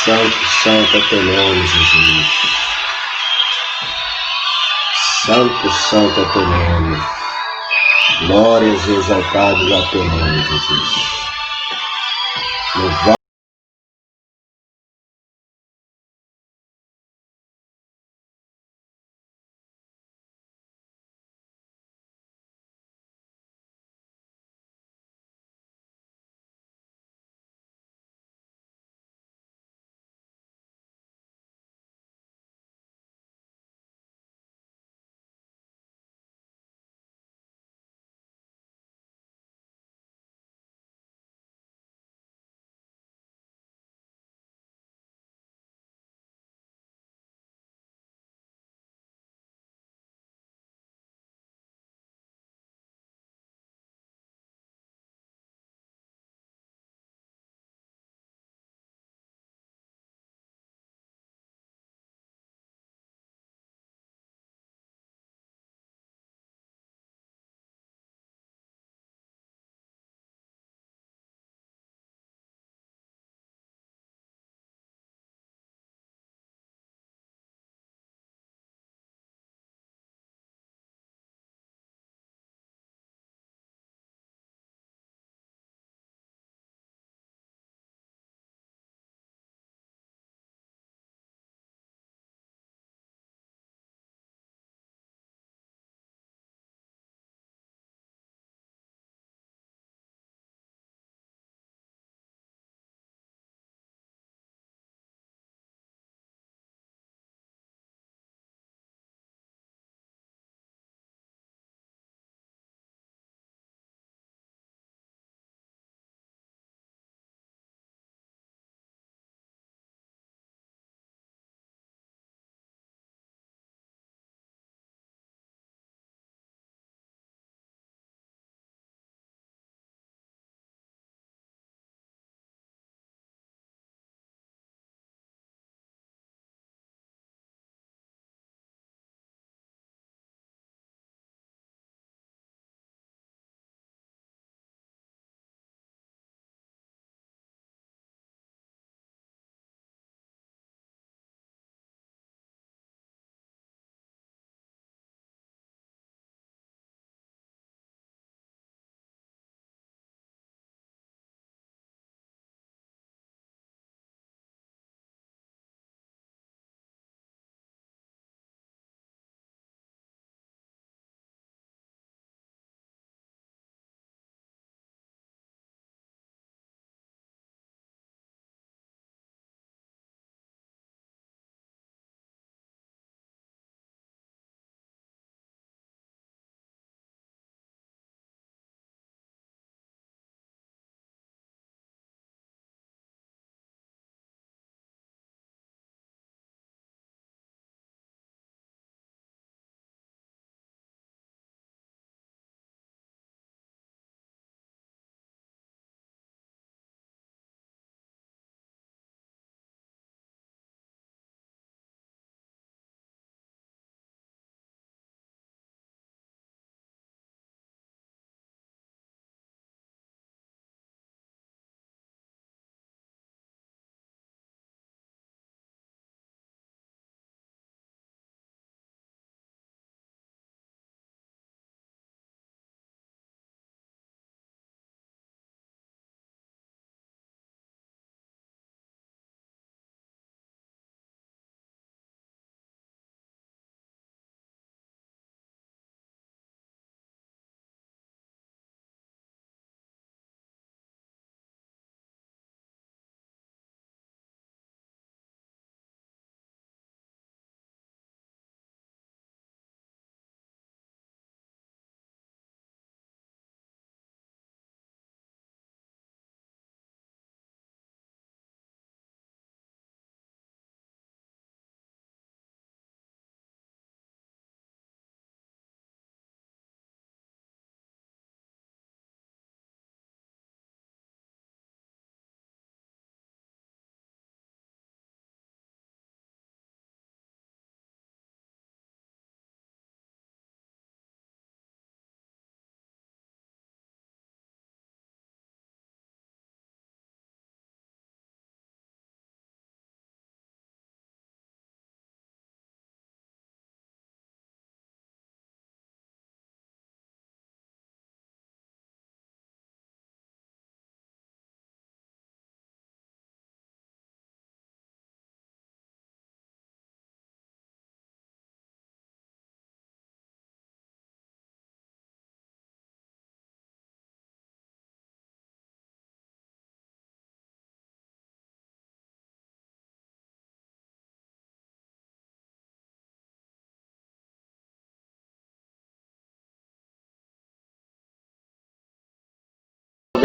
Santo, santo é teu nome, Jesus. Santo, santo é teu nome. Glórias e exaltados a teu nome, Jesus. Louvado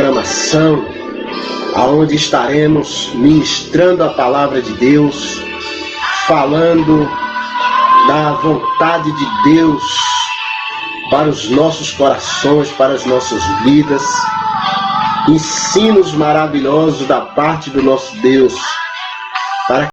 programação, aonde estaremos ministrando a palavra de Deus, falando da vontade de Deus para os nossos corações, para as nossas vidas, ensinos maravilhosos da parte do nosso Deus, para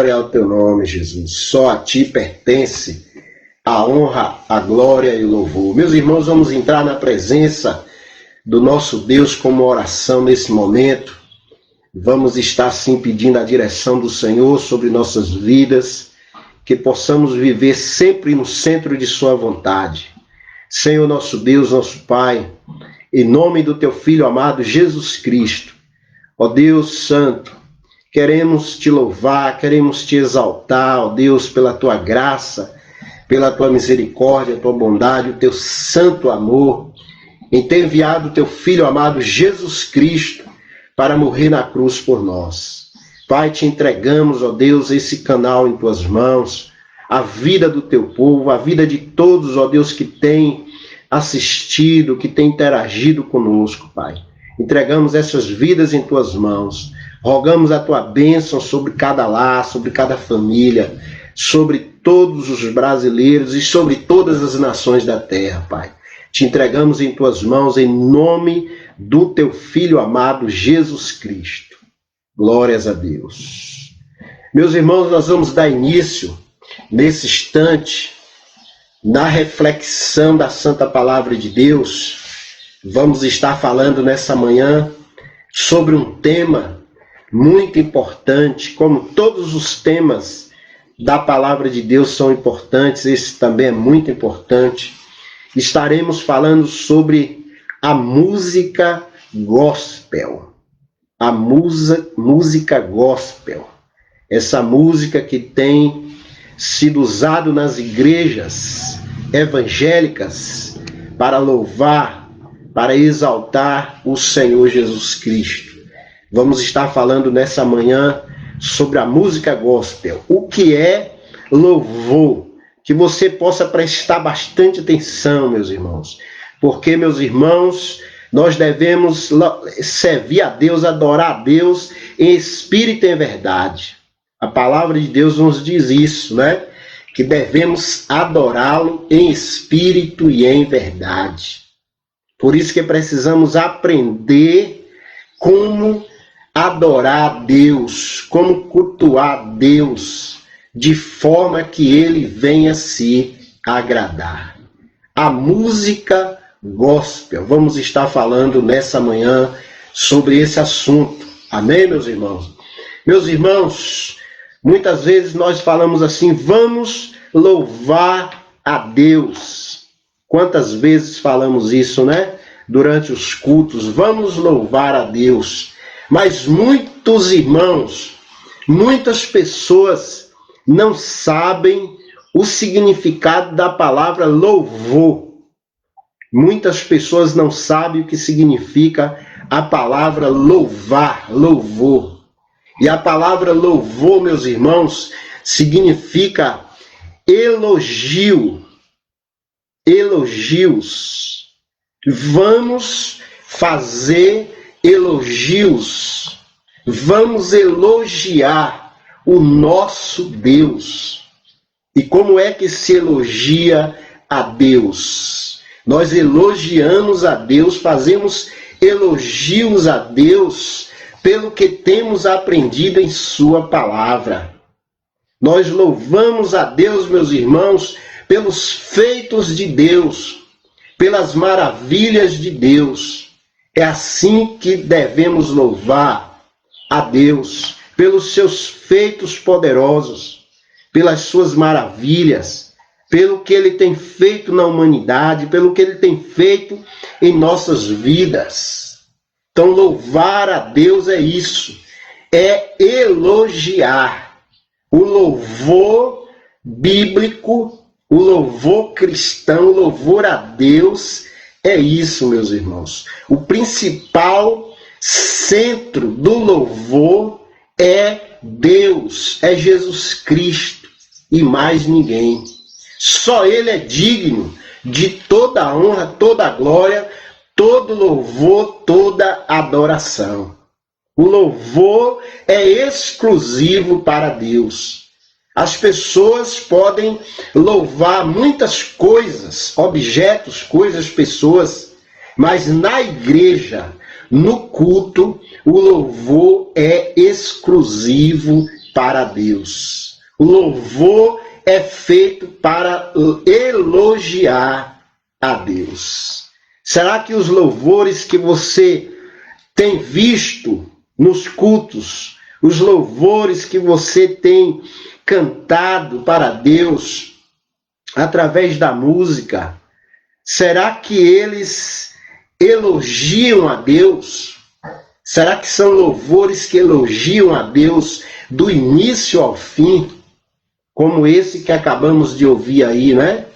glória ao teu nome, Jesus. Só a ti pertence a honra, a glória e o louvor. Meus irmãos, vamos entrar na presença do nosso Deus como oração nesse momento. Vamos estar sim pedindo a direção do Senhor sobre nossas vidas, que possamos viver sempre no centro de sua vontade. Senhor nosso Deus, nosso Pai, em nome do teu Filho amado Jesus Cristo, ó Deus Santo, queremos te louvar, queremos te exaltar, ó Deus, pela tua graça, pela tua misericórdia, tua bondade, o teu santo amor, em ter enviado o teu Filho amado Jesus Cristo para morrer na cruz por nós. Pai, te entregamos, ó Deus, esse canal em tuas mãos, a vida do teu povo, a vida de todos, ó Deus, que tem assistido, que tem interagido conosco, Pai. Entregamos essas vidas em tuas mãos. Rogamos a tua bênção sobre cada lar, sobre cada família, sobre todos os brasileiros e sobre todas as nações da terra, Pai. Te entregamos em tuas mãos em nome do teu Filho amado Jesus Cristo. Glórias a Deus. Meus irmãos, nós vamos dar início, nesse instante, na reflexão da Santa Palavra de Deus. Vamos estar falando nessa manhã sobre um tema muito importante, como todos os temas da Palavra de Deus são importantes, esse também é muito importante. Estaremos falando sobre a música gospel. A música gospel. Essa música que tem sido usada nas igrejas evangélicas para louvar, para exaltar o Senhor Jesus Cristo. Vamos estar falando nessa manhã sobre a música gospel. O que é louvor? Que você possa prestar bastante atenção, meus irmãos. Porque, meus irmãos, nós devemos servir a Deus, adorar a Deus em espírito e em verdade. A palavra de Deus nos diz isso, né? Que devemos adorá-lo em espírito e em verdade. Por isso que precisamos aprender como adorar a Deus, como cultuar a Deus, de forma que ele venha se agradar. A música gospel. Vamos estar falando nessa manhã sobre esse assunto. Amém, meus irmãos? Meus irmãos, muitas vezes nós falamos assim, vamos louvar a Deus. Quantas vezes falamos isso, né? Durante os cultos, vamos louvar a Deus. Mas muitos irmãos, muitas pessoas não sabem o significado da palavra louvor. Muitas pessoas não sabem o que significa a palavra louvar, louvor. E a palavra louvor, meus irmãos, significa elogio, elogios. Vamos fazer elogios, vamos elogiar o nosso Deus. E como é que se elogia a Deus? Nós elogiamos a Deus, fazemos elogios a Deus pelo que temos aprendido em sua palavra. Nós louvamos a Deus, meus irmãos, pelos feitos de Deus, pelas maravilhas de Deus. É assim que devemos louvar a Deus, pelos seus feitos poderosos, pelas suas maravilhas, pelo que ele tem feito na humanidade, pelo que ele tem feito em nossas vidas. Então, louvar a Deus é isso, é elogiar. O louvor bíblico, o louvor cristão, o louvor a Deus é isso, meus irmãos. O principal centro do louvor é Deus, é Jesus Cristo e mais ninguém. Só Ele é digno de toda a honra, toda a glória, todo louvor, toda adoração. O louvor é exclusivo para Deus. As pessoas podem louvar muitas coisas, objetos, coisas, pessoas, mas na igreja, no culto, o louvor é exclusivo para Deus. O louvor é feito para elogiar a Deus. Será que os louvores que você tem visto nos cultos, os louvores que você tem cantado para Deus através da música, será que eles elogiam a Deus? Será que são louvores que elogiam a Deus do início ao fim? Como esse que acabamos de ouvir aí, né?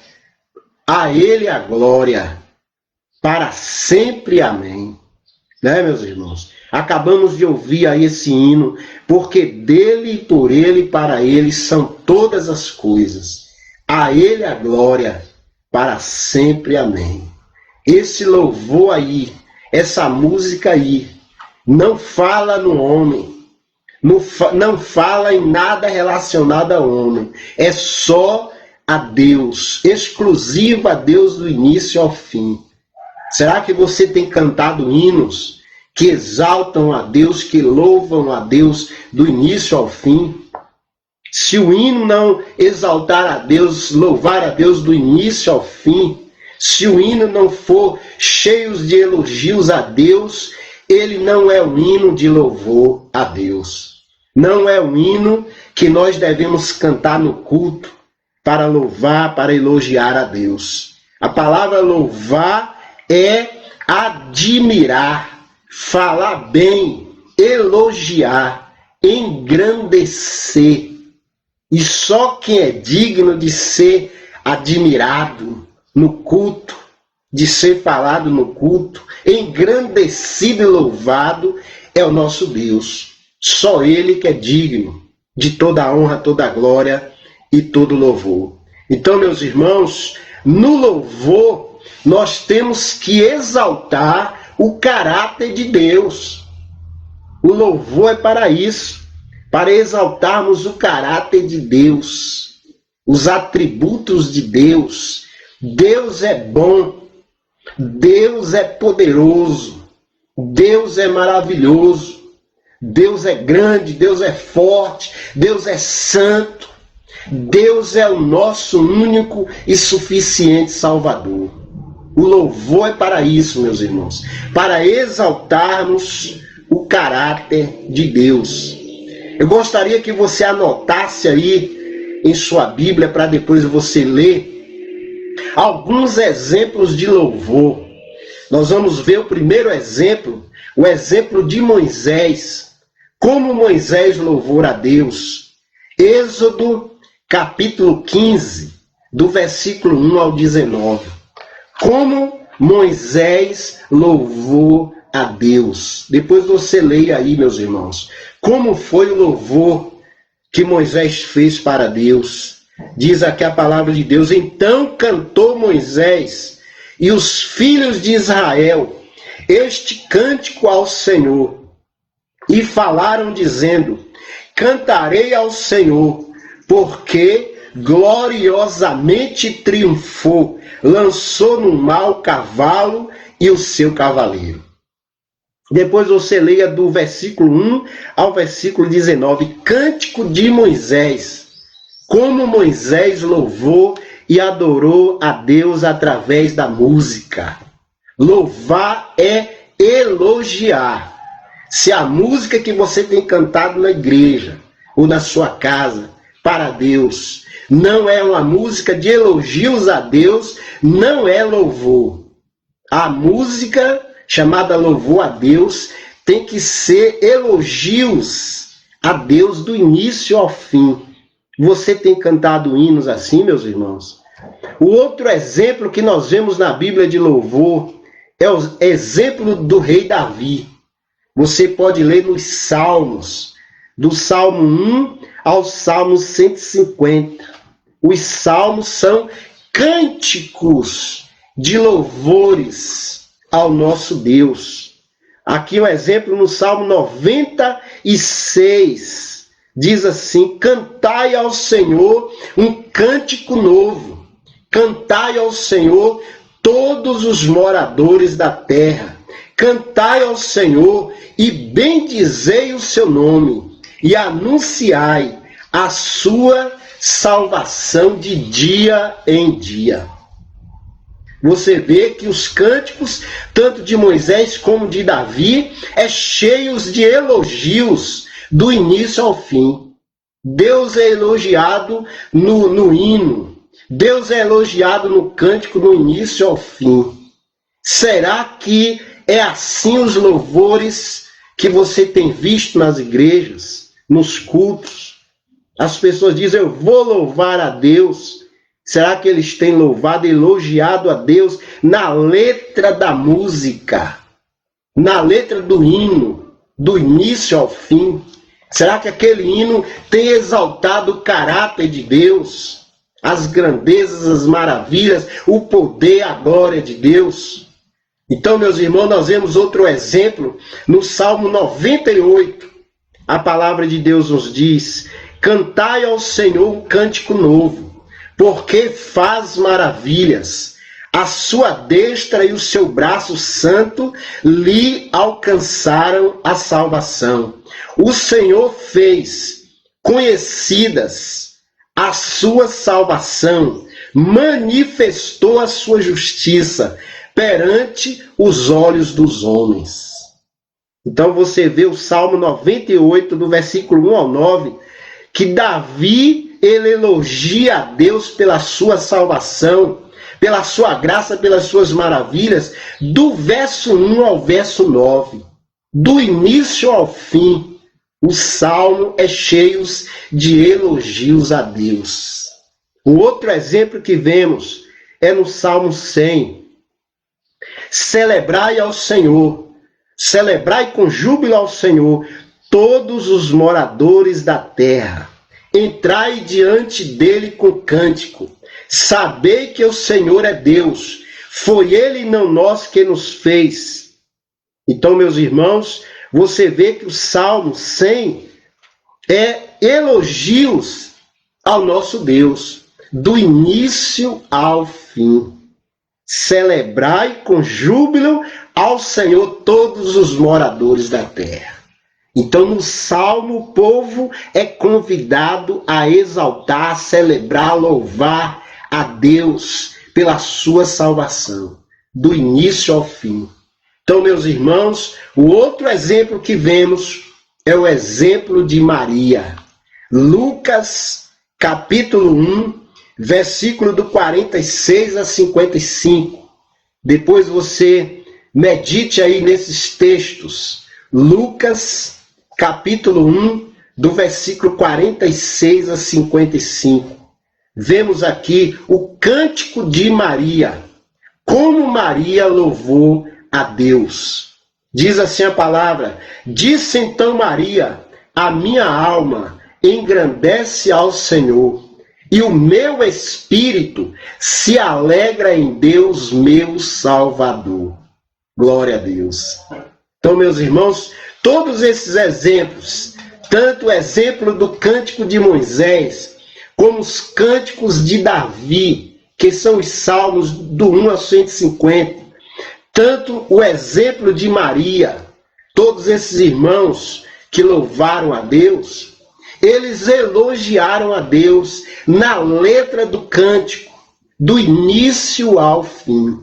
A Ele a glória, para sempre, amém. Né, meus irmãos? Acabamos de ouvir aí esse hino, porque dele, por ele e para ele são todas as coisas. A ele a glória, para sempre, amém. Esse louvor aí, essa música aí, não fala no homem, não fala em nada relacionado ao homem, é só a Deus, exclusiva a Deus do início ao fim. Será que você tem cantado hinos que exaltam a Deus, que louvam a Deus do início ao fim? se o hino não exaltar a Deus, louvar a Deus do início ao fim, se o hino não for cheio de elogios a Deus, ele não é um hino de louvor a Deus. Não é um hino que nós devemos cantar no culto para louvar, para elogiar a Deus. A palavra louvar é admirar, falar bem, elogiar, engrandecer. E só quem é digno de ser admirado no culto, de ser falado no culto, engrandecido e louvado, é o nosso Deus. Só Ele que é digno de toda a honra, toda a glória e todo louvor. Então, meus irmãos, no louvor, nós temos que exaltar o caráter de Deus. O louvor é para isso, para exaltarmos o caráter de Deus, os atributos de Deus. Deus é bom, Deus é poderoso, Deus é maravilhoso, Deus é grande, Deus é forte, Deus é santo, Deus é o nosso único e suficiente Salvador. O louvor é para isso, meus irmãos, para exaltarmos o caráter de Deus. Eu gostaria que você anotasse aí em sua Bíblia, para depois você ler, alguns exemplos de louvor. Nós vamos ver o primeiro exemplo, o exemplo de Moisés. Como Moisés louvou a Deus. Êxodo, capítulo 15, do versículo 1 ao 19. Como Moisés louvou a Deus. Depois você leia aí, meus irmãos. Como foi o louvor que Moisés fez para Deus. Diz aqui a palavra de Deus: então cantou Moisés e os filhos de Israel este cântico ao Senhor, e falaram dizendo: cantarei ao Senhor, porque gloriosamente triunfou, lançou no mar o cavalo e o seu cavaleiro. Depois você leia do versículo 1 ao versículo 19, cântico de Moisés. Como Moisés louvou e adorou a Deus através da música. Louvar é elogiar. Se a música que você tem cantado na igreja ou na sua casa para Deus não é uma música de elogios a Deus, não é louvor. A música chamada louvor a Deus tem que ser elogios a Deus do início ao fim. Você tem cantado hinos assim, meus irmãos? O outro exemplo que nós vemos na Bíblia de louvor é o exemplo do rei Davi. Você pode ler nos Salmos, do Salmo 1 ao Salmo 150. Os Salmos são cânticos de louvores ao nosso Deus. Aqui um exemplo no Salmo 96. Diz assim: cantai ao Senhor um cântico novo. Cantai ao Senhor todos os moradores da terra. Cantai ao Senhor e bendizei o seu nome. E anunciai a sua salvação de dia em dia. Você vê que os cânticos, tanto de Moisés como de Davi, cheios de elogios do início ao fim. Deus é elogiado no hino. Deus é elogiado no cântico do início ao fim. Será que é assim os louvores que você tem visto nas igrejas, nos cultos? As pessoas dizem: eu vou louvar a Deus. Será que eles têm louvado e elogiado a Deus na letra da música, na letra do hino, do início ao fim? Será que aquele hino tem exaltado o caráter de Deus, as grandezas, as maravilhas, o poder, a glória de Deus? Então, meus irmãos, nós vemos outro exemplo no Salmo 98. A palavra de Deus nos diz: cantai ao Senhor um cântico novo, porque faz maravilhas. A sua destra e o seu braço santo lhe alcançaram a salvação. O Senhor fez conhecidas a sua salvação, manifestou a sua justiça perante os olhos dos homens. Então você vê o Salmo 98, do versículo 1 ao 9, que Davi, ele elogia a Deus pela sua salvação, pela sua graça, pelas suas maravilhas, do verso 1 ao verso 9, do início ao fim. O Salmo é cheio de elogios a Deus. O outro exemplo que vemos é no Salmo 100. Celebrai ao Senhor, celebrai com júbilo ao Senhor, todos os moradores da terra. Entrai diante dele com cântico. Sabei que o Senhor é Deus. Foi ele e não nós que nos fez. Então, meus irmãos, você vê que o Salmo 100 é elogios ao nosso Deus, do início ao fim. Celebrai com júbilo ao Senhor todos os moradores da terra. Então, no Salmo, o povo é convidado a exaltar, a celebrar, a louvar a Deus pela sua salvação, do início ao fim. Então, meus irmãos, o outro exemplo que vemos é o exemplo de Maria. Lucas, capítulo 1, versículo do 46 a 55. Depois você medite aí nesses textos. Lucas, capítulo 1, do versículo 46 a 55. Vemos aqui o cântico de Maria. Como Maria louvou a Deus. Diz assim a palavra: disse então Maria, a minha alma engrandece ao Senhor, e o meu espírito se alegra em Deus, meu Salvador. Glória a Deus. Então, meus irmãos, todos esses exemplos, tanto o exemplo do cântico de Moisés, como os cânticos de Davi, que são os salmos do 1 ao 150, tanto o exemplo de Maria, todos esses irmãos que louvaram a Deus, eles elogiaram a Deus na letra do cântico, do início ao fim.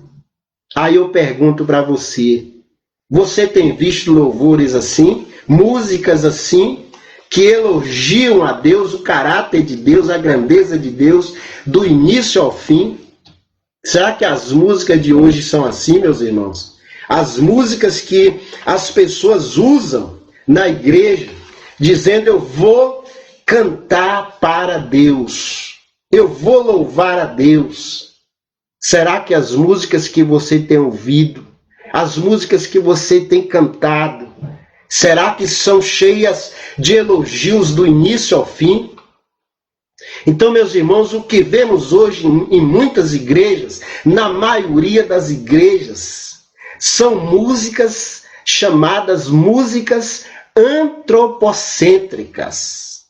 Aí eu pergunto para você, você tem visto louvores assim, músicas assim, que elogiam a Deus, o caráter de Deus, a grandeza de Deus, do início ao fim? Será que as músicas de hoje são assim, meus irmãos? As músicas que as pessoas usam na igreja, dizendo: eu vou cantar para Deus, eu vou louvar a Deus. Será que as músicas que você tem ouvido, as músicas que você tem cantado, será que são cheias de elogios do início ao fim? Então, meus irmãos, o que vemos hoje em muitas igrejas, na maioria das igrejas, são músicas chamadas músicas antropocêntricas.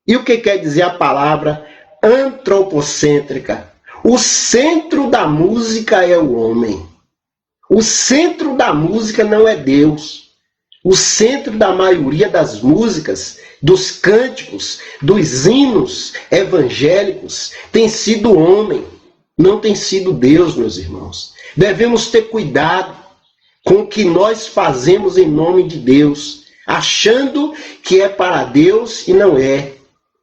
E o que quer dizer a palavra antropocêntrica? O centro da música é o homem. O centro da música não é Deus. O centro da maioria das músicas, dos cânticos, dos hinos evangélicos tem sido o homem, não tem sido Deus, meus irmãos. Devemos ter cuidado com o que nós fazemos em nome de Deus, achando que é para Deus e não é.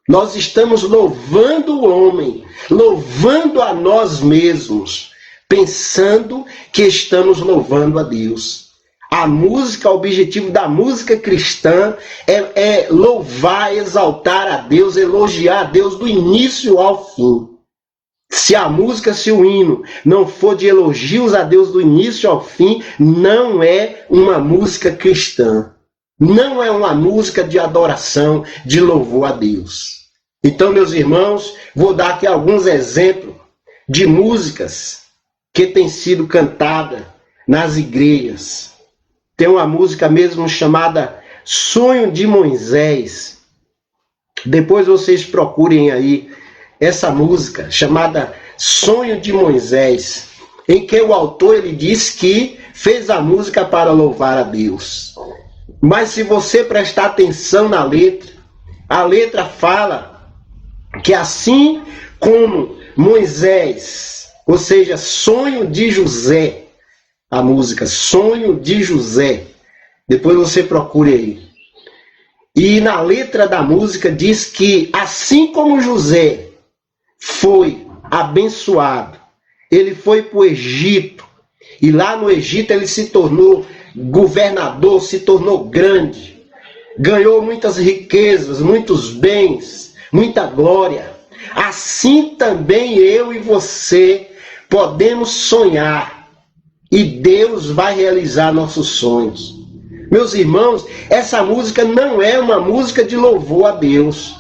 Nós estamos louvando o homem, louvando a nós mesmos, pensando que estamos louvando a Deus. A música, o objetivo da música cristã é louvar, exaltar a Deus, elogiar a Deus do início ao fim. Se a música, se o hino não for de elogios a Deus do início ao fim, não é uma música cristã. Não é uma música de adoração, de louvor a Deus. Então, meus irmãos, vou dar aqui alguns exemplos de músicas que têm sido cantadas nas igrejas. Tem uma música mesmo chamada Sonho de Moisés. Depois vocês procurem aí essa música chamada Sonho de Moisés, em que o autor ele diz que fez a música para louvar a Deus. Mas se você prestar atenção na letra, A letra fala que assim como Moisés, ou seja, sonho de José, a música Sonho de José, depois você procure aí. E na letra da música diz que assim como José foi abençoado, ele foi para o Egito, e lá no Egito ele se tornou governador, se tornou grande, ganhou muitas riquezas, muitos bens, muita glória. Assim também eu e você podemos sonhar, e Deus vai realizar nossos sonhos. Meus irmãos, essa música não é uma música de louvor a Deus.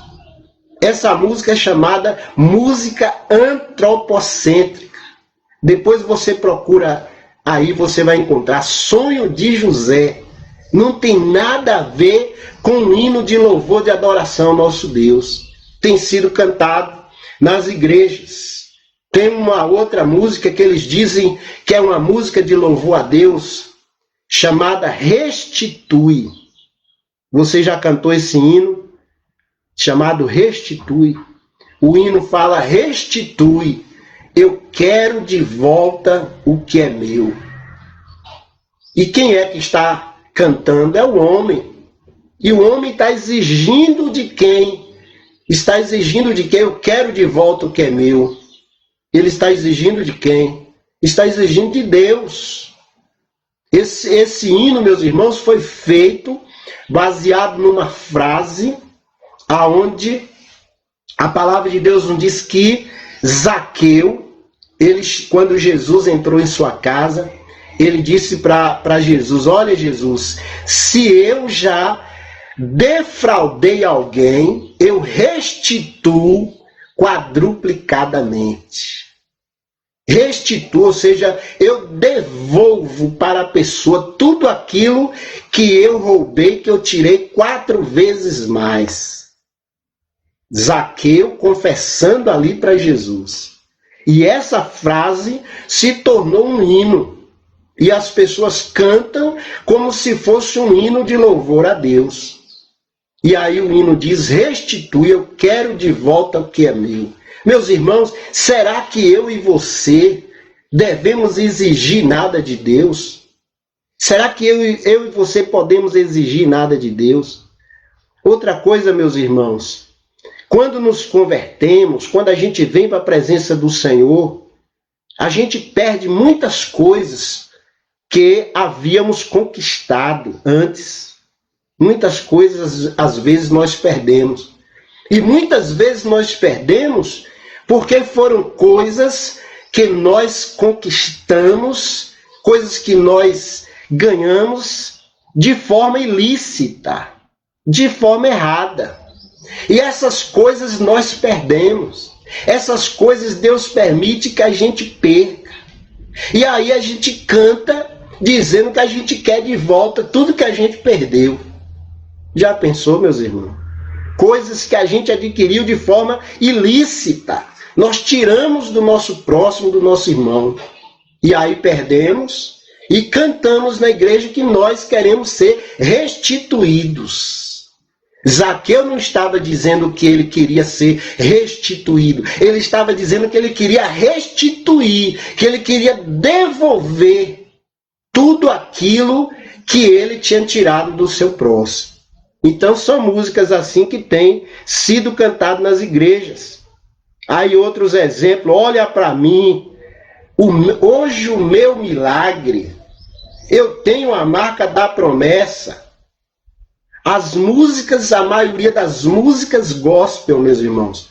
Essa música é chamada música antropocêntrica. Depois você procura aí, você vai encontrar Sonho de José. Não tem nada a ver com um hino de louvor, de adoração ao nosso Deus. Tem sido cantado nas igrejas. Tem uma outra música que eles dizem que é uma música de louvor a Deus, chamada Restitui. Você já cantou esse hino? Chamado Restitui. O hino fala: restitui, eu quero de volta o que é meu. E quem é que está cantando? É o homem. E o homem está exigindo de quem? Está exigindo de quem? Eu quero de volta o que é meu. Ele está exigindo de quem? Está exigindo de Deus. Esse hino, meus irmãos, foi feito baseado numa frase aonde a palavra de Deus nos diz que Zaqueu, quando Jesus entrou em sua casa, ele disse para Jesus: olha, Jesus, se eu já defraudei alguém, eu restituo quadruplicadamente. Restituo, ou seja, eu devolvo para a pessoa tudo aquilo que eu roubei, que eu tirei 4 vezes mais. Zaqueu confessando ali para Jesus. E essa frase se tornou um hino. E as pessoas cantam como se fosse um hino de louvor a Deus. E aí o hino diz: restitui, eu quero de volta o que é meu. Meus irmãos, será que eu e você devemos exigir nada de Deus? Será que eu e você podemos exigir nada de Deus? Outra coisa, meus irmãos, quando nos convertemos, quando a gente vem para a presença do Senhor, a gente perde muitas coisas que havíamos conquistado antes. Muitas coisas, às vezes, nós perdemos. E muitas vezes nós perdemos porque foram coisas que nós conquistamos, coisas que nós ganhamos de forma ilícita, de forma errada. E essas coisas nós perdemos. Essas coisas Deus permite que a gente perca. E aí a gente canta dizendo que a gente quer de volta tudo que a gente perdeu. Já pensou, meus irmãos? Coisas que a gente adquiriu de forma ilícita. Nós tiramos do nosso próximo, do nosso irmão. E aí perdemos e cantamos na igreja que nós queremos ser restituídos. Zaqueu não estava dizendo que ele queria ser restituído. Ele estava dizendo que ele queria restituir, que ele queria devolver tudo aquilo que ele tinha tirado do seu próximo. Então são músicas assim que têm sido cantadas nas igrejas. Aí outros exemplos: olha para mim, hoje o meu milagre, eu tenho a marca da promessa. As músicas, a maioria das músicas gospel, meus irmãos,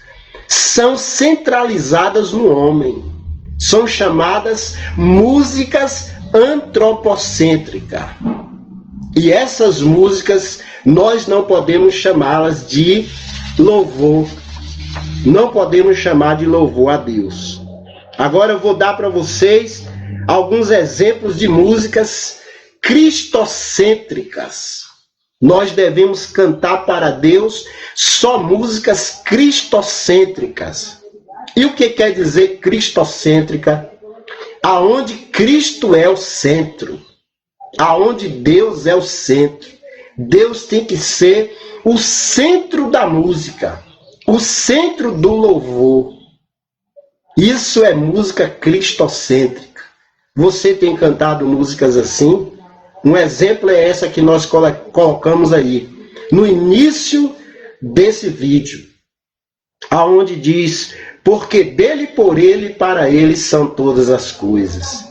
são centralizadas no homem. São chamadas músicas antropocêntricas. E essas músicas nós não podemos chamá-las de louvor. Não podemos chamar de louvor a Deus. Agora eu vou dar para vocês alguns exemplos de músicas cristocêntricas. Nós devemos cantar para Deus só músicas cristocêntricas. E o que quer dizer cristocêntrica? Aonde Cristo é o centro. Aonde Deus é o centro. Deus tem que ser o centro da música, o centro do louvor. Isso é música cristocêntrica. Você tem cantado músicas assim? Um exemplo é essa que nós colocamos aí, no início desse vídeo, aonde diz: porque dele, por ele, para ele são todas as coisas.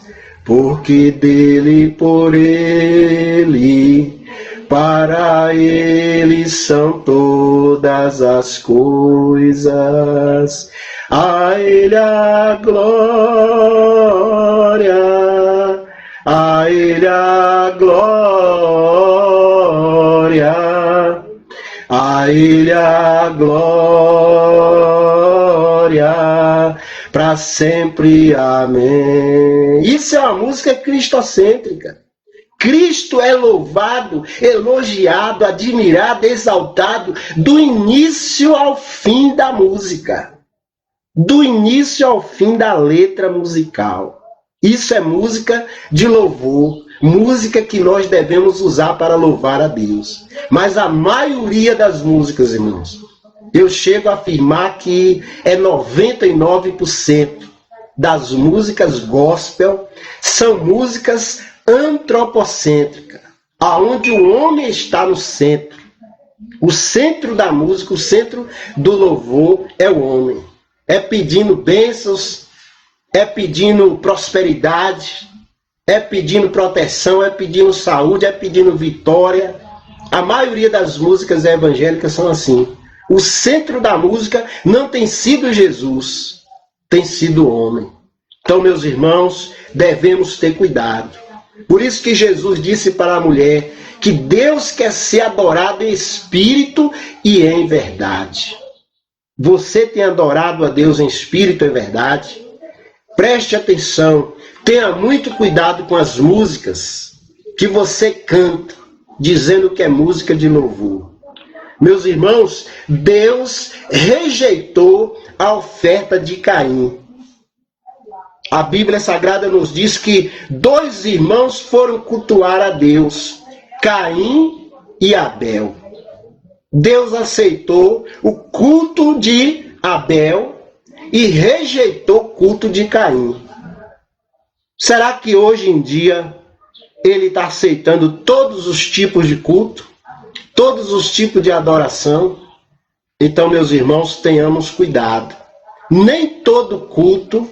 Porque dele, por ele, para ele são todas as coisas. A ele a glória, a ele a glória, a ele a glória, para sempre, amém. Isso é uma música cristocêntrica. Cristo é louvado, elogiado, admirado, exaltado, do início ao fim da música. Do início ao fim da letra musical. Isso é música de louvor, música que nós devemos usar para louvar a Deus. Mas a maioria das músicas, irmãos, eu chego a afirmar que é 99% das músicas gospel são músicas antropocêntricas, aonde o homem está no centro. O centro da música, o centro do louvor é o homem. É pedindo bênçãos, é pedindo prosperidade, é pedindo proteção, é pedindo saúde, é pedindo vitória. A maioria das músicas evangélicas são assim. O centro da música não tem sido Jesus, tem sido o homem. Então, meus irmãos, devemos ter cuidado. Por isso que Jesus disse para a mulher que Deus quer ser adorado em espírito e em verdade. Você tem adorado a Deus em espírito e verdade? Preste atenção, tenha muito cuidado com as músicas que você canta, dizendo que é música de louvor. Meus irmãos, Deus rejeitou a oferta de Caim. A Bíblia Sagrada nos diz que 2 irmãos foram cultuar a Deus, Caim e Abel. Deus aceitou o culto de Abel e rejeitou o culto de Caim. Será que hoje em dia ele está aceitando todos os tipos de culto? Todos os tipos de adoração? Então, meus irmãos, tenhamos cuidado. Nem todo culto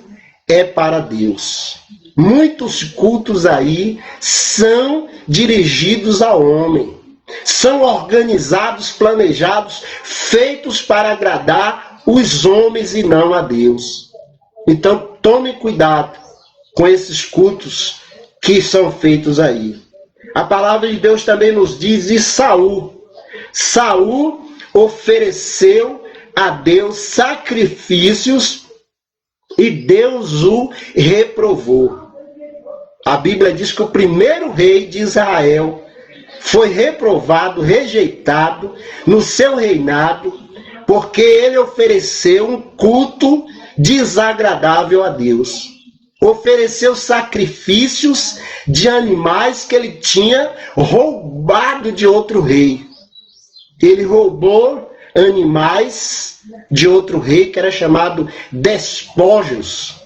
é para Deus. Muitos cultos aí são dirigidos ao homem. São organizados, planejados, feitos para agradar os homens e não a Deus. Então, tome cuidado com esses cultos que são feitos aí. A palavra de Deus também nos diz, e Saul ofereceu a Deus sacrifícios e Deus o reprovou. A Bíblia diz que o primeiro rei de Israel foi reprovado, rejeitado no seu reinado, porque ele ofereceu um culto desagradável a Deus. Ofereceu sacrifícios de animais que ele tinha roubado de outro rei. Ele roubou animais de outro rei que era chamado despojos.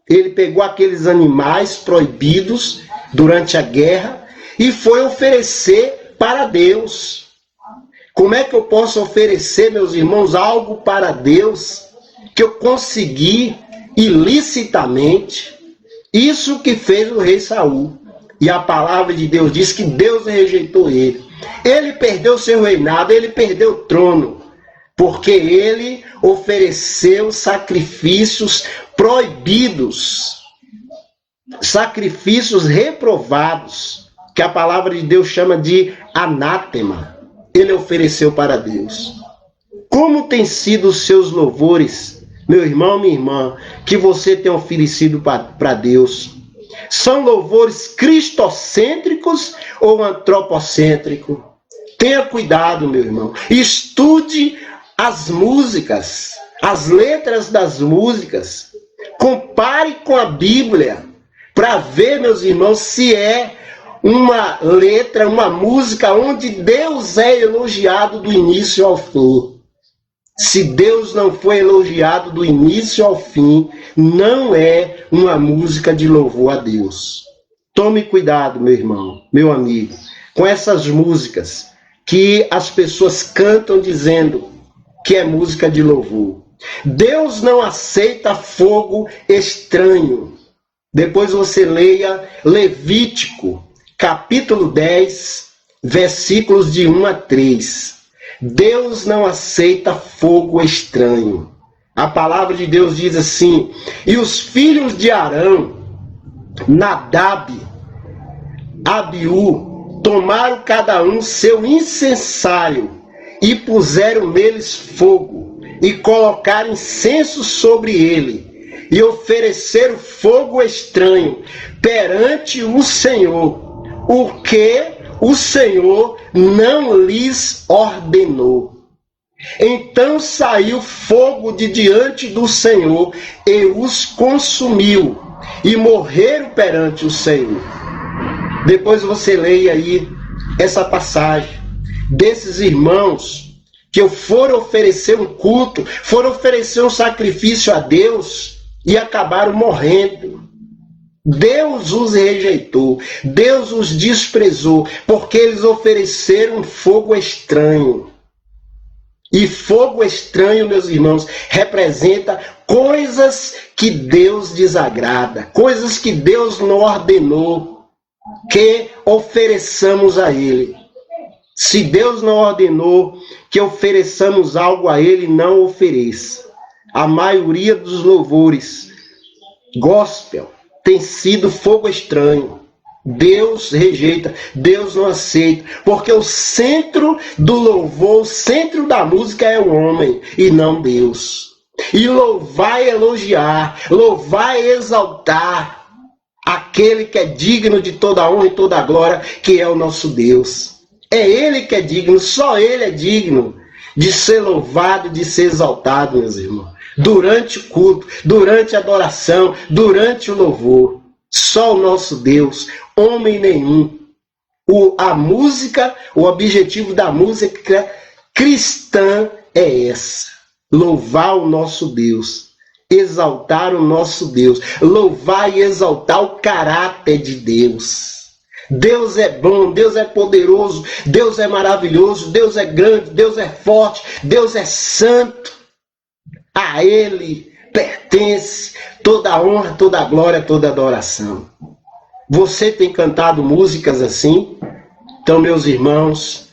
Ele pegou aqueles animais proibidos durante a guerra e foi oferecer para Deus. Como é que eu posso oferecer, meus irmãos, algo para Deus que eu consegui ilicitamente? Isso que fez o rei Saul. E a palavra de Deus diz que Deus rejeitou ele. Ele perdeu seu reinado, ele perdeu o trono, porque ele ofereceu sacrifícios proibidos, sacrifícios reprovados, que a palavra de Deus chama de anátema. Ele ofereceu para Deus. Como tem sido os seus louvores, meu irmão, minha irmã, que você tem oferecido para Deus? São louvores cristocêntricos ou antropocêntricos? Tenha cuidado, meu irmão. Estude as músicas, as letras das músicas. Compare com a Bíblia para ver, meus irmãos, se é uma letra, uma música onde Deus é elogiado do início ao fim. Se Deus não foi elogiado do início ao fim, não é uma música de louvor a Deus. Tome cuidado, meu irmão, meu amigo, com essas músicas que as pessoas cantam dizendo que é música de louvor. Deus não aceita fogo estranho. Depois você leia Levítico, capítulo 10, versículos de 1 a 3. Deus não aceita fogo estranho. A palavra de Deus diz assim: e os filhos de Arão, Nadab, Abiú, tomaram cada um seu incensário e puseram neles fogo e colocaram incenso sobre ele e ofereceram fogo estranho perante o Senhor, o que o Senhor não lhes ordenou. Então saiu fogo de diante do Senhor e os consumiu, e morreram perante o Senhor. Depois você leia aí essa passagem desses irmãos que foram oferecer um culto, foram oferecer um sacrifício a Deus e acabaram morrendo. Deus os rejeitou, Deus os desprezou, porque eles ofereceram um fogo estranho. E fogo estranho, meus irmãos, representa coisas que Deus desagrada, coisas que Deus não ordenou que ofereçamos a Ele. Se Deus não ordenou que ofereçamos algo a Ele, não ofereça. A maioria dos louvores gospel tem sido fogo estranho. Deus rejeita, Deus não aceita, porque o centro do louvor, o centro da música é o homem e não Deus. E louvar e elogiar, louvar e exaltar aquele que é digno de toda a honra e toda a glória, que é o nosso Deus. É Ele que é digno, só Ele é digno de ser louvado, de ser exaltado, meus irmãos. Durante o culto, durante a adoração, durante o louvor. Só o nosso Deus, homem nenhum. A música, o objetivo da música cristã é essa: louvar o nosso Deus, exaltar o nosso Deus, louvar e exaltar o caráter de Deus. Deus é bom, Deus é poderoso, Deus é maravilhoso, Deus é grande, Deus é forte, Deus é santo. A Ele pertence toda a honra, toda a glória, toda a adoração. Você tem cantado músicas assim? Então, meus irmãos,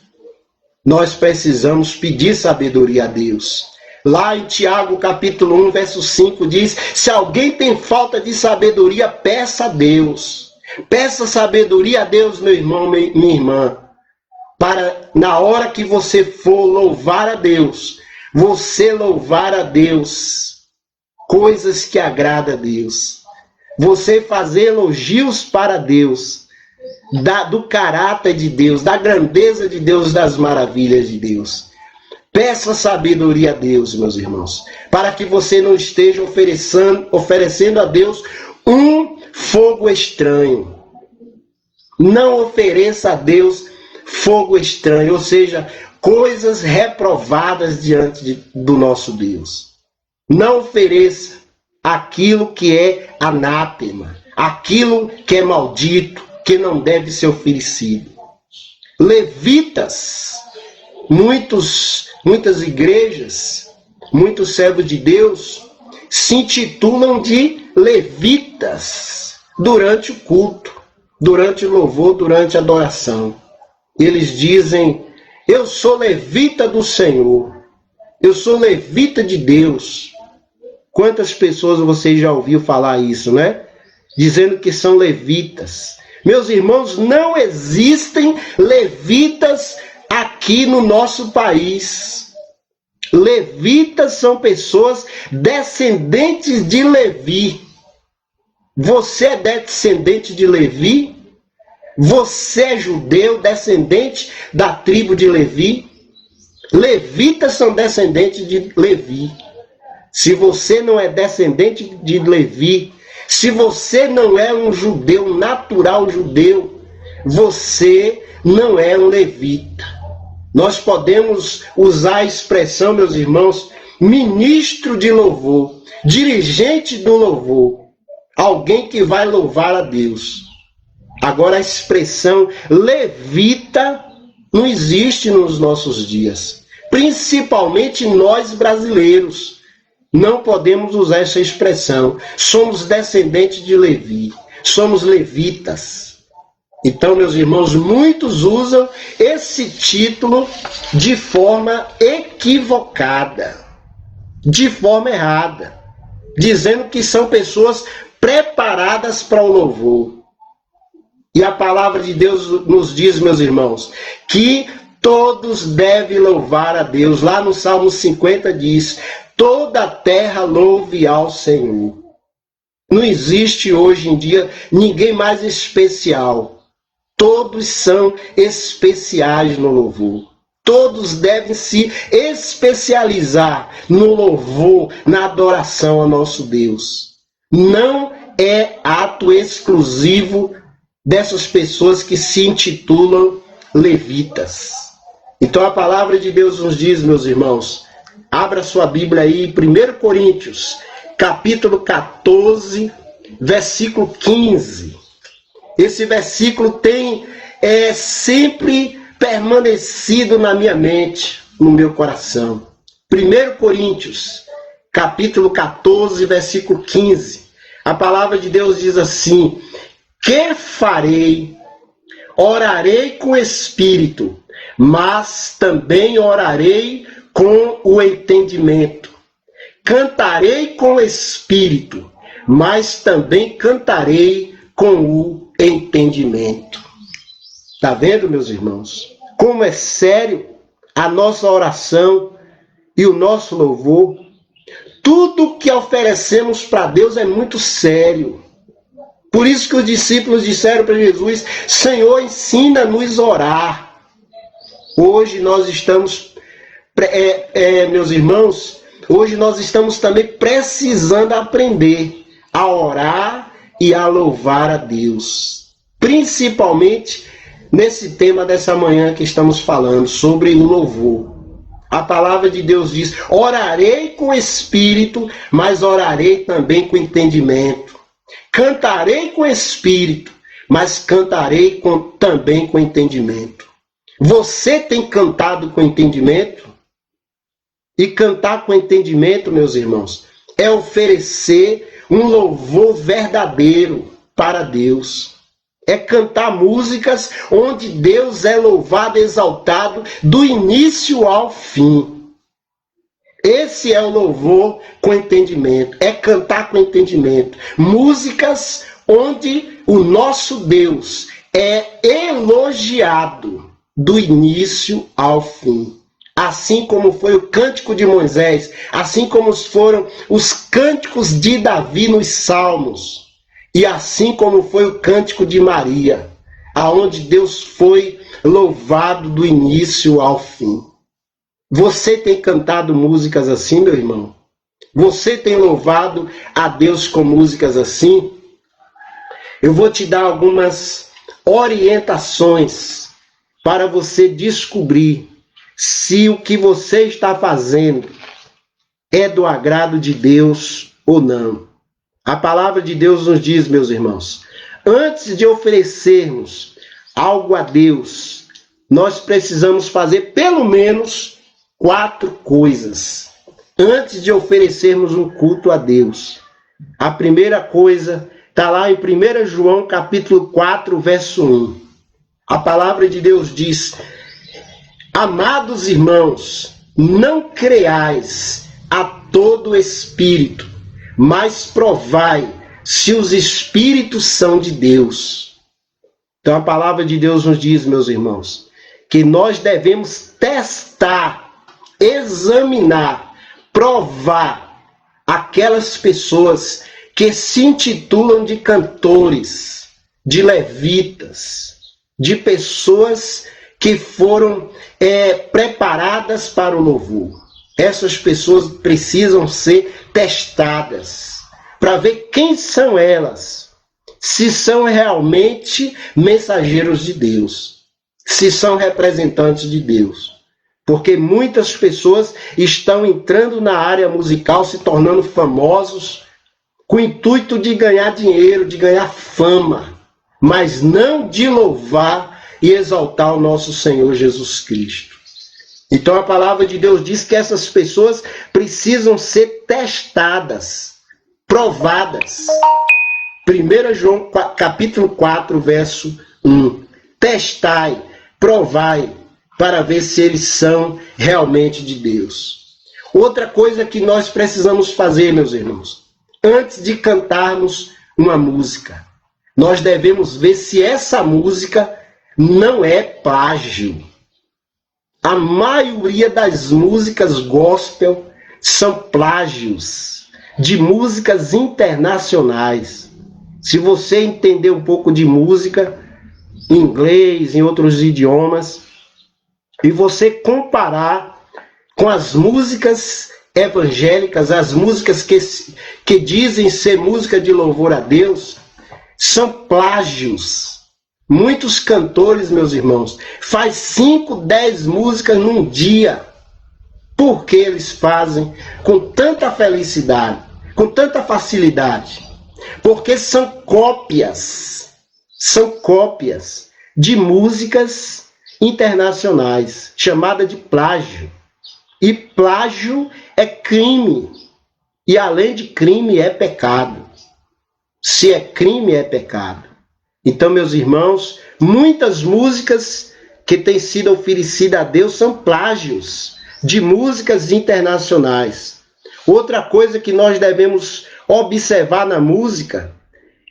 nós precisamos pedir sabedoria a Deus. Lá em Tiago, capítulo 1, verso 5, diz: se alguém tem falta de sabedoria, peça a Deus. Peça sabedoria a Deus, meu irmão, minha irmã, para na hora que você for louvar a Deus, você louvar a Deus coisas que agradam a Deus. Você fazer elogios para Deus, do caráter de Deus, da grandeza de Deus, das maravilhas de Deus. Peça sabedoria a Deus, meus irmãos, para que você não esteja oferecendo a Deus um fogo estranho. Não ofereça a Deus fogo estranho, ou seja, coisas reprovadas diante do nosso Deus. Não ofereça aquilo que é anátema, aquilo que é maldito, que não deve ser oferecido. Levitas, muitas igrejas, muitos servos de Deus se intitulam de levitas durante o culto, durante o louvor, durante a adoração. Eles dizem: eu sou levita do Senhor, eu sou levita de Deus. Quantas pessoas você já ouviu falar isso, né? Dizendo que são levitas. Meus irmãos, não existem levitas aqui no nosso país. Levitas são pessoas descendentes de Levi. Você é descendente de Levi? Você é judeu, descendente da tribo de Levi? Levitas são descendentes de Levi. Se você não é descendente de Levi, se você não é um judeu, natural judeu, você não é um levita. Nós podemos usar a expressão, meus irmãos, ministro de louvor, dirigente do louvor, alguém que vai louvar a Deus. Agora, a expressão levita não existe nos nossos dias. Principalmente nós brasileiros não podemos usar essa expressão. Somos descendentes de Levi, somos levitas. Então, meus irmãos, muitos usam esse título de forma equivocada, de forma errada, dizendo que são pessoas preparadas para o louvor. E a palavra de Deus nos diz, meus irmãos, que todos devem louvar a Deus. Lá no Salmo 50 diz: toda a terra louve ao Senhor. Não existe hoje em dia ninguém mais especial. Todos são especiais no louvor. Todos devem se especializar no louvor, na adoração a nosso Deus. Não é ato exclusivo dessas pessoas que se intitulam levitas. Então a palavra de Deus nos diz, meus irmãos, abra sua Bíblia aí, 1 Coríntios, capítulo 14, versículo 15. Esse versículo tem sempre permanecido na minha mente, no meu coração. 1 Coríntios, capítulo 14, versículo 15. A palavra de Deus diz assim: que farei? Orarei com o espírito, mas também orarei com o entendimento. Cantarei com o espírito, mas também cantarei com o entendimento. Está vendo, meus irmãos? Como é sério a nossa oração e o nosso louvor? Tudo que oferecemos para Deus é muito sério. Por isso que os discípulos disseram para Jesus: Senhor, ensina-nos a orar. Hoje nós estamos, meus irmãos, hoje nós estamos também precisando aprender a orar e a louvar a Deus. Principalmente nesse tema dessa manhã que estamos falando, sobre o louvor. A palavra de Deus diz: orarei com o espírito, mas orarei também com entendimento. Cantarei com espírito, mas cantarei também com entendimento. Você tem cantado com entendimento? E cantar com entendimento, meus irmãos, é oferecer um louvor verdadeiro para Deus. É cantar músicas onde Deus é louvado, exaltado, do início ao fim. Esse é o louvor com entendimento, é cantar com entendimento. Músicas onde o nosso Deus é elogiado do início ao fim. Assim como foi o cântico de Moisés, assim como foram os cânticos de Davi nos Salmos, e assim como foi o cântico de Maria, aonde Deus foi louvado do início ao fim. Você tem cantado músicas assim, meu irmão? Você tem louvado a Deus com músicas assim? Eu vou te dar algumas orientações para você descobrir se o que você está fazendo é do agrado de Deus ou não. A palavra de Deus nos diz, meus irmãos, antes de oferecermos algo a Deus, nós precisamos fazer pelo menos 4 coisas antes de oferecermos um culto a Deus. A primeira coisa está lá em 1 João capítulo 4, verso 1. A palavra de Deus diz: amados irmãos, não creais a todo espírito, mas provai se os espíritos são de Deus. Então a palavra de Deus nos diz, meus irmãos, que nós devemos testar, examinar, provar aquelas pessoas que se intitulam de cantores, de levitas, de pessoas que foram preparadas para o louvor. Essas pessoas precisam ser testadas para ver quem são elas, se são realmente mensageiros de Deus, se são representantes de Deus. Porque muitas pessoas estão entrando na área musical, se tornando famosos, com o intuito de ganhar dinheiro, de ganhar fama, mas não de louvar e exaltar o nosso Senhor Jesus Cristo. Então a palavra de Deus diz que essas pessoas precisam ser testadas, provadas. 1 João capítulo 4, verso 1. Testai, provai, para ver se eles são realmente de Deus. Outra coisa que nós precisamos fazer, meus irmãos, antes de cantarmos uma música, nós devemos ver se essa música não é plágio. A maioria das músicas gospel são plágios de músicas internacionais. Se você entender um pouco de música, em inglês, em outros idiomas, e você comparar com as músicas evangélicas, as músicas que dizem ser música de louvor a Deus, são plágios. Muitos cantores, meus irmãos, faz 5, 10 músicas num dia. Por que eles fazem com tanta felicidade, com tanta facilidade? Porque são cópias de músicas internacionais, chamada de plágio. E plágio é crime. E além de crime, é pecado. Se é crime, é pecado. Então, meus irmãos, muitas músicas que têm sido oferecidas a Deus são plágios de músicas internacionais. Outra coisa que nós devemos observar na música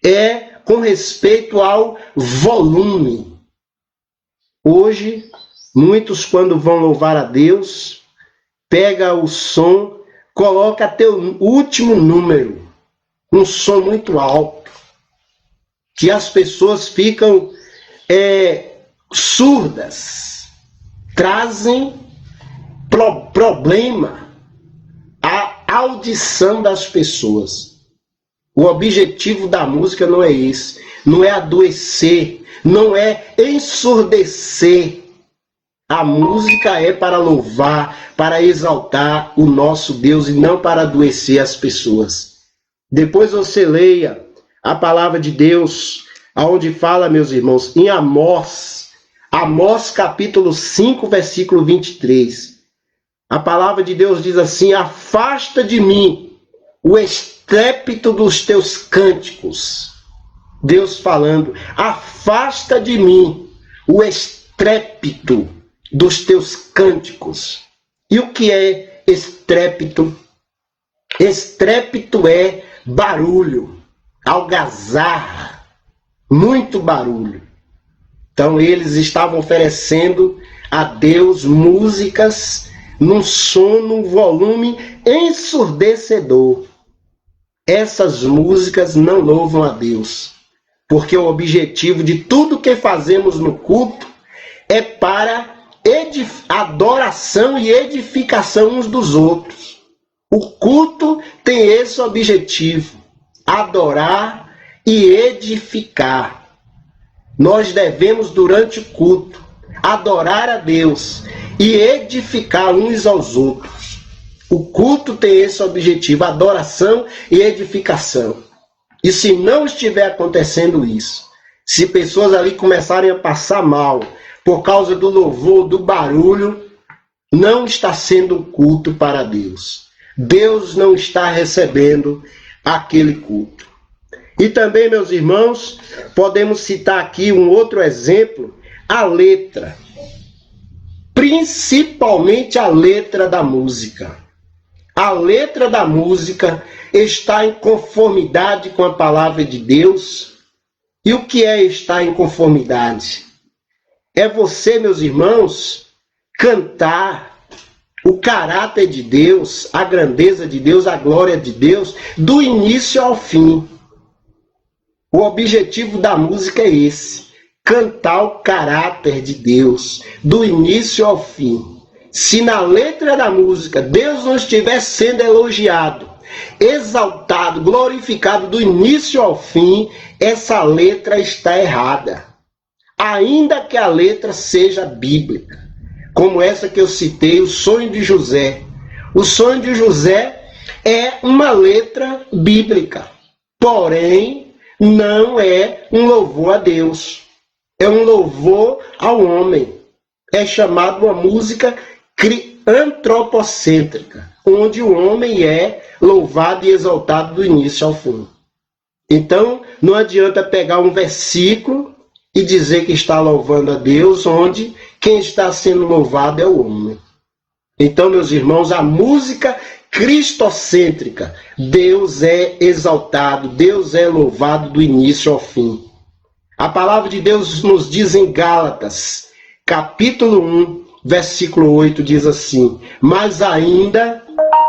é com respeito ao volume. Hoje, muitos, quando vão louvar a Deus, pega o som, coloca até o último número, um som muito alto, que as pessoas ficam surdas, trazem problema à audição das pessoas. O objetivo da música não é esse, não é adoecer, não é ensurdecer. A música é para louvar, para exaltar o nosso Deus e não para adoecer as pessoas. Depois você leia a palavra de Deus, aonde fala, meus irmãos, em Amós capítulo 5, versículo 23. A palavra de Deus diz assim: afasta de mim o estrépito dos teus cânticos. Deus falando, afasta de mim o estrépito dos teus cânticos. E o que é estrépito? Estrépito é barulho, algazarra, muito barulho. Então eles estavam oferecendo a Deus músicas num som, num volume ensurdecedor. Essas músicas não louvam a Deus, porque o objetivo de tudo que fazemos no culto é para adoração e edificação uns dos outros. O culto tem esse objetivo: adorar e edificar. Nós devemos, durante o culto, adorar a Deus e edificar uns aos outros. O culto tem esse objetivo: adoração e edificação. E se não estiver acontecendo isso, se pessoas ali começarem a passar mal por causa do louvor, do barulho, não está sendo um culto para Deus. Deus não está recebendo aquele culto. E também, meus irmãos, podemos citar aqui um outro exemplo, a letra. Principalmente a letra da música. A letra da música está em conformidade com a palavra de Deus. E o que é estar em conformidade? É você, meus irmãos, cantar o caráter de Deus, a grandeza de Deus, a glória de Deus, do início ao fim. O objetivo da música é esse: cantar o caráter de Deus, do início ao fim. Se na letra da música Deus não estiver sendo elogiado, exaltado, glorificado do início ao fim, essa letra está errada. Ainda que a letra seja bíblica, como essa que eu citei, o sonho de José. O sonho de José é uma letra bíblica, porém não é um louvor a Deus, é um louvor ao homem. É chamado uma música antropocêntrica, onde o homem é louvado e exaltado do início ao fim. Então, não adianta pegar um versículo e dizer que está louvando a Deus, onde quem está sendo louvado é o homem. Então, meus irmãos, a música cristocêntrica, Deus é exaltado, Deus é louvado do início ao fim. A palavra de Deus nos diz em Gálatas, capítulo 1, versículo 8, diz assim: mas ainda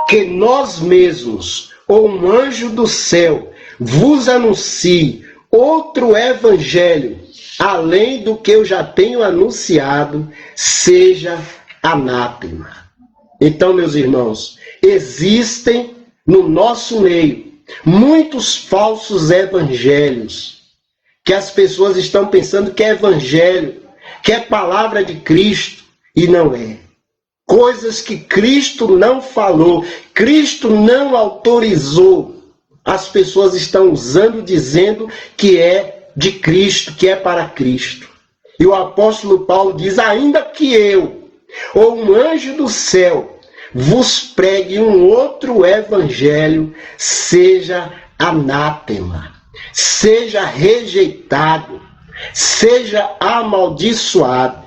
que nós mesmos, ou um anjo do céu, vos anuncie outro evangelho, além do que eu já tenho anunciado, seja anátema. Então, meus irmãos, existem no nosso meio muitos falsos evangelhos, que as pessoas estão pensando que é evangelho, que é palavra de Cristo, e não é. Coisas que Cristo não falou, Cristo não autorizou, as pessoas estão usando, dizendo que é de Cristo, que é para Cristo. E o apóstolo Paulo diz: ainda que eu, ou um anjo do céu, vos pregue um outro evangelho, seja anátema, seja rejeitado, seja amaldiçoado.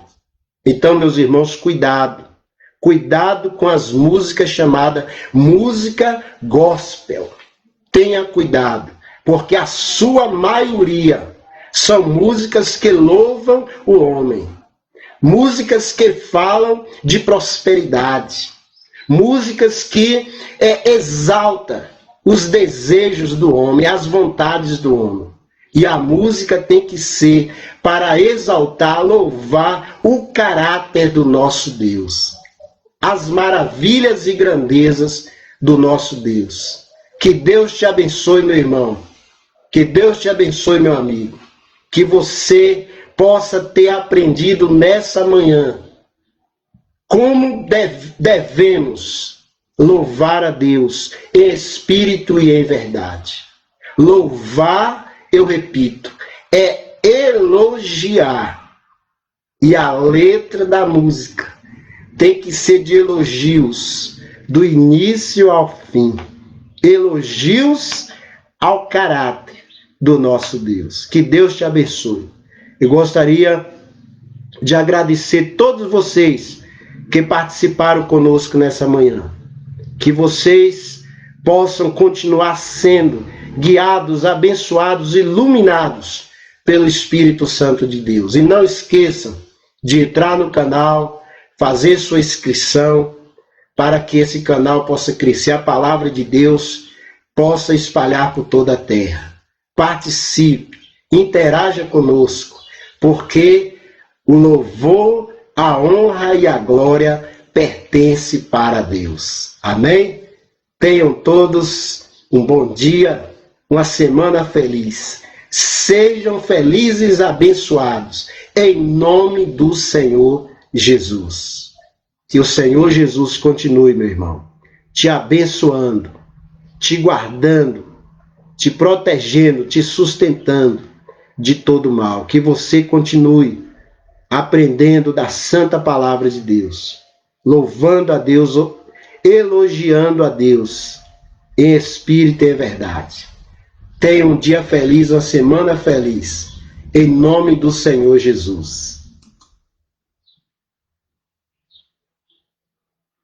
Então, meus irmãos, cuidado. Cuidado com as músicas chamadas música gospel. Tenha cuidado, porque a sua maioria são músicas que louvam o homem. Músicas que falam de prosperidade. Músicas que exaltam os desejos do homem, as vontades do homem. E a música tem que ser para exaltar, louvar o caráter do nosso Deus. As maravilhas e grandezas do nosso Deus. Que Deus te abençoe, meu irmão. Que Deus te abençoe, meu amigo. Que você possa ter aprendido nessa manhã como devemos louvar a Deus em espírito e em verdade. Louvar, eu repito, é elogiar. E a letra da música tem que ser de elogios, do início ao fim. Elogios ao caráter do nosso Deus. Que Deus te abençoe. Eu gostaria de agradecer todos vocês que participaram conosco nessa manhã. Que vocês possam continuar sendo guiados, abençoados, iluminados pelo Espírito Santo de Deus. E não esqueçam de entrar no canal, fazer sua inscrição, para que esse canal possa crescer, a palavra de Deus possa espalhar por toda a terra. Participe, interaja conosco, porque o louvor, a honra e a glória pertence para Deus. Amém? Tenham todos um bom dia, uma semana feliz. Sejam felizes e abençoados, em nome do Senhor Jesus. Que o Senhor Jesus continue, meu irmão, te abençoando, te guardando, te protegendo, te sustentando de todo mal. Que você continue aprendendo da santa palavra de Deus, louvando a Deus, elogiando a Deus, em espírito e em verdade. Tenha um dia feliz, uma semana feliz, em nome do Senhor Jesus.